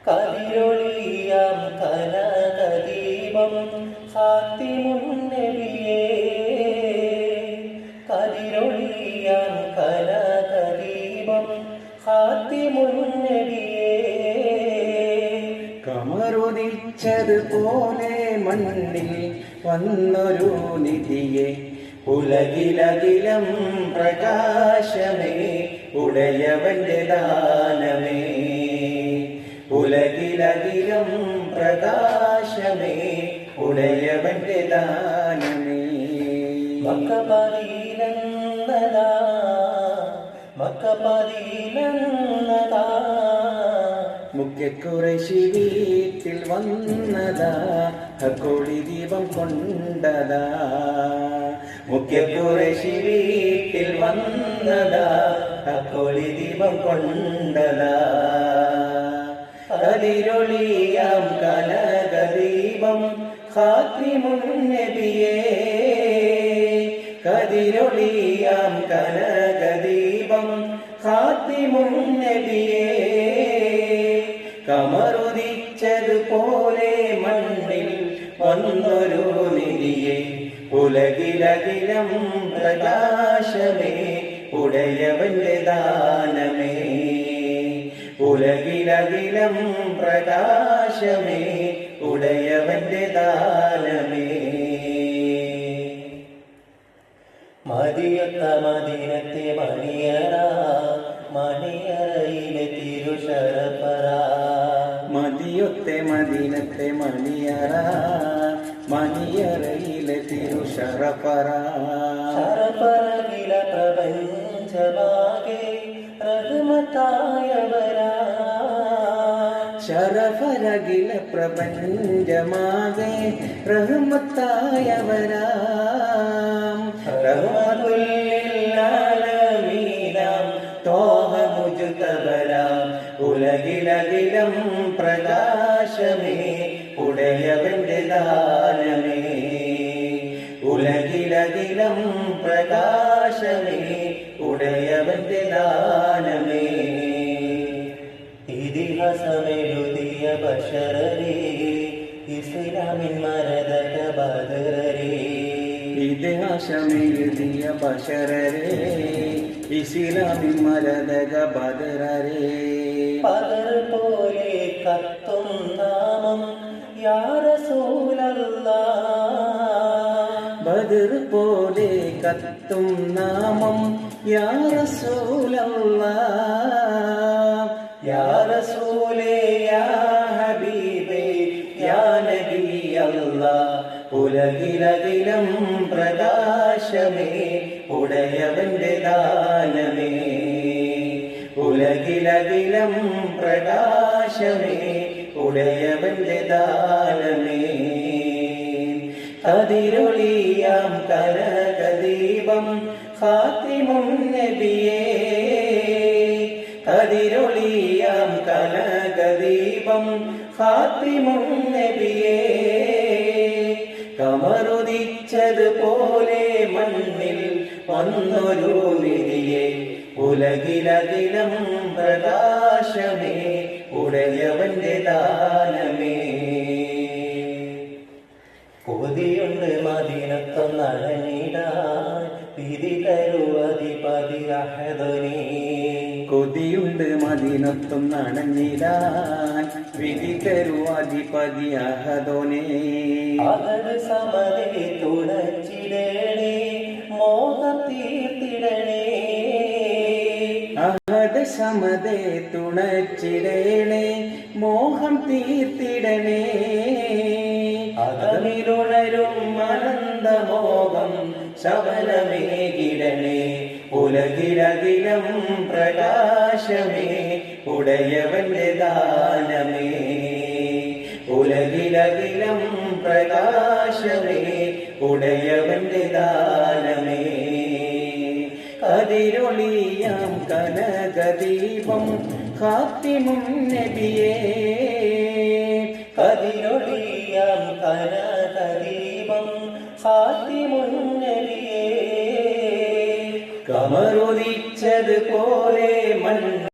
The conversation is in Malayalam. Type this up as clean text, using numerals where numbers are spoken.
കതിരൊളിയാം കനകദീപം ഖാത്തിമുൻ നബിയേ കതിരൊളിയാം കനകദീപം ഖാത്തിമുൻ നബിയേ കമറുദിച്ചതുപോലെ മണ്ണിൽ വന്നൊരു നിധിയെ ഉലകിലകിലം പ്രകാശമേ ഉടയവന്റെ ദാനമേ ഉലകിലകിലം പ്രകാശമേ ഉടയവന്റെ ദാനമേ മക്കപതിയിലെന്നതാ മക്കപതിയിലെന്നതാ മുഖ്യ ഖുറൈശി വീട്ടിൽ വന്നതാ ഹക്കോളി ദീപം കൊണ്ടതാ മുഖ്യ ഖുറൈശി വീട്ടിൽ വന്നതാ ഹക്കോളി ദീപം കൊണ്ടതാ കതിരൊളിയാം കനകദീപം ഖാത്തിമുൻ നബിയേ കതിരൊളിയാം കനകദീപം ഖാത്തിമുൻ നബിയേ കമറുദിച്ചതുപോലെ മണ്ണിൽ വന്നൊരു നിധിയെ ഉലകിലകിലം പ്രകാശമേ ഉടയവന്റെ ദാനമേ ഉലകിലകിലം പ്രകാശമേ ഉടയവന്റെ ദാനമേ മദിയത്ത മദീനത്തെ മണിയറ മണിയറയിലെ തിരുശരപ്പറ മദിയൊത്തെ മദീനത്തെ മണിയറ മണിയറയിലെ തിരുശരപ്പറ ശരപ്പറകില പ്രപഞ്ചമാകെ റഹ്മത്തായവരാ ശരഫരകില പ്രപഞ്ചമാകെ റഹ്മത്തായവരാ റഹ്മത്തുൽ ലിൽആലമീനാം തോഹ മുജ്തബരാം ഉലകിലകിലം പ്രകാശമേ ഉടയവന്റെ ദാനമേ ഉലകിലകിലം പ്രകാശമേ ഉടയവന്റെ ദാനമേ ഇതിഹാസമെഴുതിയ ബശറരേ ഇസ്ലാമിൻ മരതക ബദറരേ ഇതിഹാസമെഴുതിയ ബശറരേ ഇസ്ലാമിൻ മരതക ബദറരേ പകർ പോലെ കത്തും നാമം യാ റസൂലല്ലാഹ് ബദർ പോലെ കത്തും നാമം യാ റസൂലല്ലാഹ് യാ റസൂലേ യാ ഹബീബേ യാ നബിയല്ലാഹ് ഉലകിലകിലം പ്രകാശമേ ഉടയവന്റെ ദാനമേ ഉലകിലകിലം പ്രകാശമേ ഉടയവന്റെ ദാനമേ കതിരൊളിയാം കനകദീപം ഖാത്തിമുൻ നബിയേ കതിരൊളിയാം കനകദീപം ഖാത്തിമുൻ നബിയേ കമറുദിച്ചതുപോലെ മണ്ണിൽ വന്നൊരു നിധിയെ ഉലകിലകിലം പ്രകാശമേ ഉടയവന്റെ ദാനമേ കൊതിയുണ്ട് മദീനത്തൊന്നടഞ്ഞിടാൻ വിധി തരുവധിപതി അഹദനേ കൊതിയുണ്ട് മദീനത്തും നടഞ്ഞിടാൻ വിധി തരുവധിപതി അഹദോനേ അഹദ് സമതേ തുണച്ചിടണേ മോഹം തീർത്തിടണേ അഹദ് സമതേ തുണച്ചിടണേ മോഹം തീർത്തിടണേ അകമിലുണരും അനന്തമോഹം ശബനമേകിടണേ ഉലകിലകിലം പ്രകാശമേ ഉടയവന്റെ ദാനമേ ഉലകിലകിലം പ്രകാശമേ ഉടയവന്റെ ദാനമേ കതിരൊളിയാം കനകദീപം ഖാത്തിമുൻ നബിയേ കതിരൊളിയാം കനകദീപം ഖാത്തിമുൻ നബിയേ കമറുദിച്ചതുപോലെ മണ്ണ്